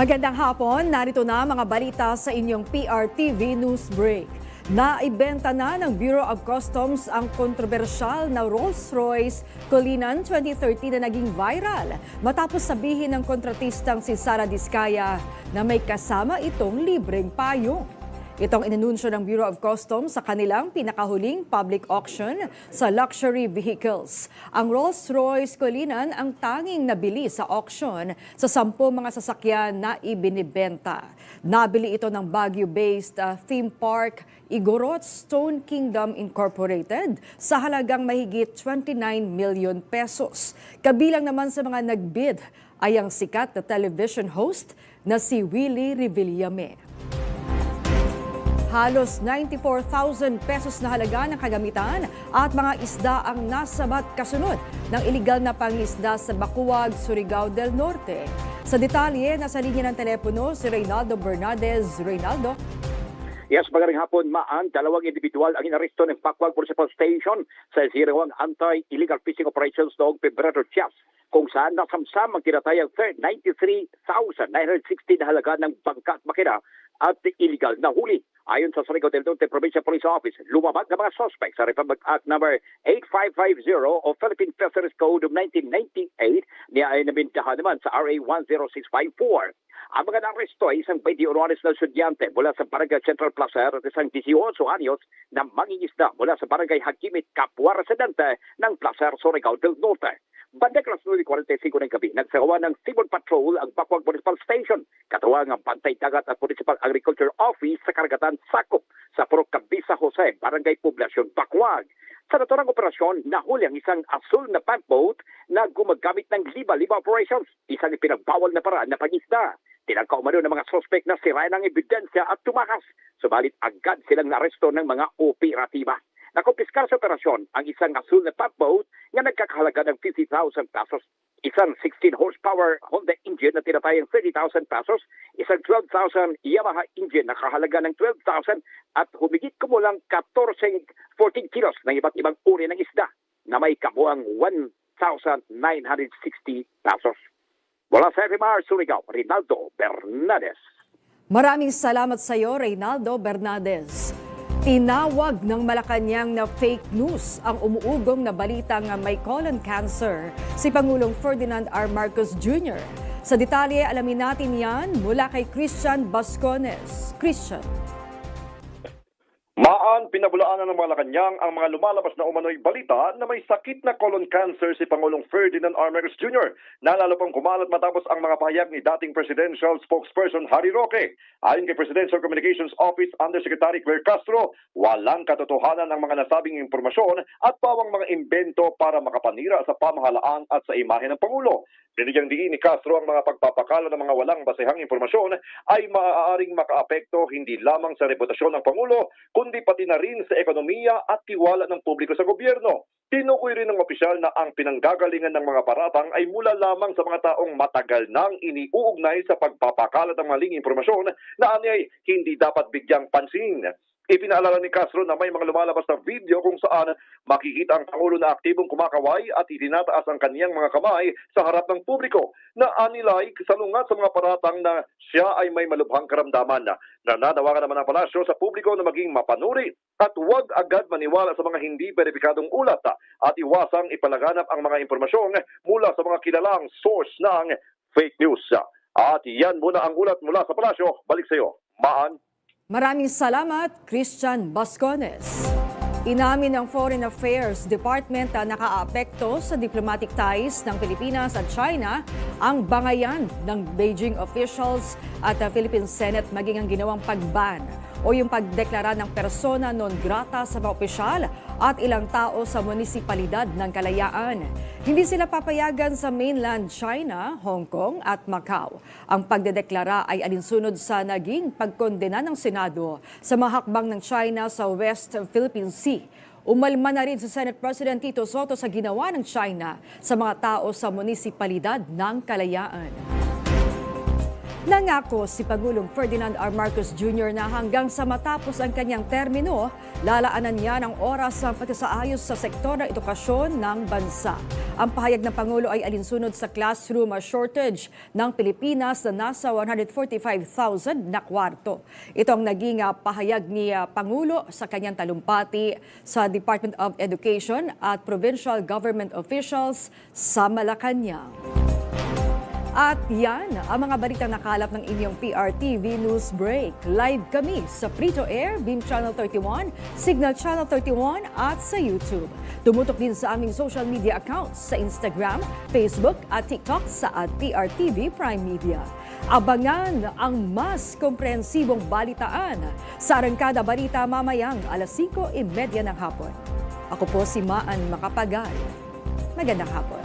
Magandang hapon, narito na mga balita sa inyong PRTV News Break. Naibenta na ng Bureau of Customs ang kontrobersyal na Rolls-Royce Cullinan 2013 na naging viral matapos sabihin ng kontratistang si Sara Diskaya na may kasama itong libreng payong. Itong inanunsyo ng Bureau of Customs sa kanilang pinakahuling public auction sa luxury vehicles. Ang Rolls-Royce Cullinan ang tanging nabili sa auction sa 10 mga sasakyan na ibinibenta. Nabili ito ng Baguio-based theme park Igorot Stone Kingdom Incorporated sa halagang mahigit 29 million pesos. Kabilang naman sa mga nagbid ay ang sikat na television host na si Willie Revillame. Halos 94,000 pesos na halaga ng kagamitan at mga isda ang nasabat kasunod ng iligal na pangisda sa Bacuag, Surigao del Norte. Sa detalye, nasa linya ng telepono si Reynaldo Bernaldez. Reynaldo. Yes, magaling hapon, Maan. Dalawang individual ang inaresto ng Bacuag Municipal Station sa sinirawang anti-illegal fishing operations noong Pebrero 10, kung saan nasamsam ang tinatayang 93,960 na halaga ng bangka at makina at illegal na huli. Ayon sa Surigao del Norte Provincial Police Office, lumabag ng mga suspect sa Republic Act No. 8550 o Philippine Fisheries Code of 1998 niya ay nabintahan naman sa RA 10654. Ang mga naresto ay isang 21 na estudyante mula sa Barangay Central Placer at isang 18 anyos na mangingisda mula sa Barangay Hagimit, Kapwa Residente ng Placer, Surigao del Norte. Bandang alas 9:45 ng gabi, nagsagawa ng civil patrol ang Bacuag Municipal Station, katuwang ang Bantay Dagat at Municipal Agriculture Office sa Karagatan Sakop sa Purok Cabisa Jose, Barangay Poblacion, Bacuag. Sa naturang operasyon, nahuli ang isang asul na pump boat na gumagamit ng liba-liba operations, isang ipinagbawal na paraan na pangisda. Tinangka umano ng mga suspect na sirayan ng ebidensya at tumakas, subalit agad silang naresto ng mga operatiba. Nakumpiskar sa operasyon ang isang asul na pump boat na nagkakahalaga ng 50,000 pesos, isang 16 horsepower Honda engine na tinatayang 30,000 pesos, isang 12,000 Yamaha engine na kahalaga ng 12,000 at humigit kumulang 14 kilos ng iba't ibang uri ng isda na may kabuang 1,960 pesos. Mula sa FMR Surigao, Reynaldo Bernaldez. Maraming salamat sa iyo, Reynaldo Bernaldez. Tinawag ng Malacanang na fake news ang umuugong na balitang may colon cancer si Pangulong Ferdinand R. Marcos Jr. Sa detalye, alamin natin yan mula kay Christian Bascones. Christian. Maan, pinabulaanan ng Malacanang ang mga lumalabas na umano'y balita na may sakit na colon cancer si Pangulong Ferdinand R. Marcos Jr. na lalo pang kumalat matapos ang mga pahayag ni dating Presidential Spokesperson Harry Roque. Ayon kay Presidential Communications Office Undersecretary Claire Castro, walang katotohanan ang mga nasabing impormasyon at pawang mga imbento para makapanira sa pamahalaan at sa imahe ng Pangulo. Binigyang diin ni Castro ang mga pagpapakala ng mga walang basehang impormasyon ay maaaring makaapekto hindi lamang sa reputasyon ng Pangulo, kundi pati na rin sa ekonomiya at tiwala ng publiko sa gobyerno. Tinukoy rin ng opisyal na ang pinanggagalingan ng mga paratang ay mula lamang sa mga taong matagal nang iniuugnay sa pagpapakalat ng maling impormasyon na anyay hindi dapat bigyang pansin. Ipinaalala ni Castro na may mga lumalabas na video kung saan makikita ang Pangulo na aktibong kumakaway at itinataas ang kaniyang mga kamay sa harap ng publiko na anilay salungat sa mga paratang na siya ay may malubhang karamdaman. Nananawagan naman ang palasyo sa publiko na maging mapanuri at huwag agad maniwala sa mga hindi beripikadong ulat at iwasang ipalaganap ang mga impormasyon mula sa mga kilalang source ng fake news. At yan muna ang ulat mula sa palasyo. Balik sa iyo, Maan. Maraming salamat, Christian Bascones. Inamin ng Foreign Affairs Department na nakaapekto sa diplomatic ties ng Pilipinas at China ang bangayan ng Beijing officials at Philippine Senate maging ang ginawang pagban o yung pagdeklara ng persona non grata sa mga opisyal at ilang tao sa munisipalidad ng Kalayaan. Hindi sila papayagan sa mainland China, Hong Kong at Macau. Ang pagdedeklara ay alinsunod sa naging pagkondena ng Senado sa mga hakbang ng China sa West Philippine Sea. Umalma na rin si Senate President Tito Soto sa ginawa ng China sa mga tao sa munisipalidad ng Kalayaan. Nangako si Pangulong Ferdinand R. Marcos Jr. na hanggang sa matapos ang kanyang termino, lalaanan niya ng oras sa pagsasaayos sa sektor ng edukasyon ng bansa. Ang pahayag ng Pangulo ay alinsunod sa classroom shortage ng Pilipinas na nasa 145,000 na kwarto. Ito ang naging pahayag ni Pangulo sa kanyang talumpati sa Department of Education at provincial government officials sa Malacanang. At yan ang mga balitang nakalap ng inyong PRTV News Break. Live kami sa Free-to-Air, Beam Channel 31, Signal Channel 31 at sa YouTube. Tumutok din sa aming social media accounts sa Instagram, Facebook at TikTok sa @PRTV Prime Media. Abangan ang mas komprehensibong balitaan sa Arangkada Balita mamayang alas 5:30 ng hapon. Ako po si Maan Macapagal. Magandang hapon.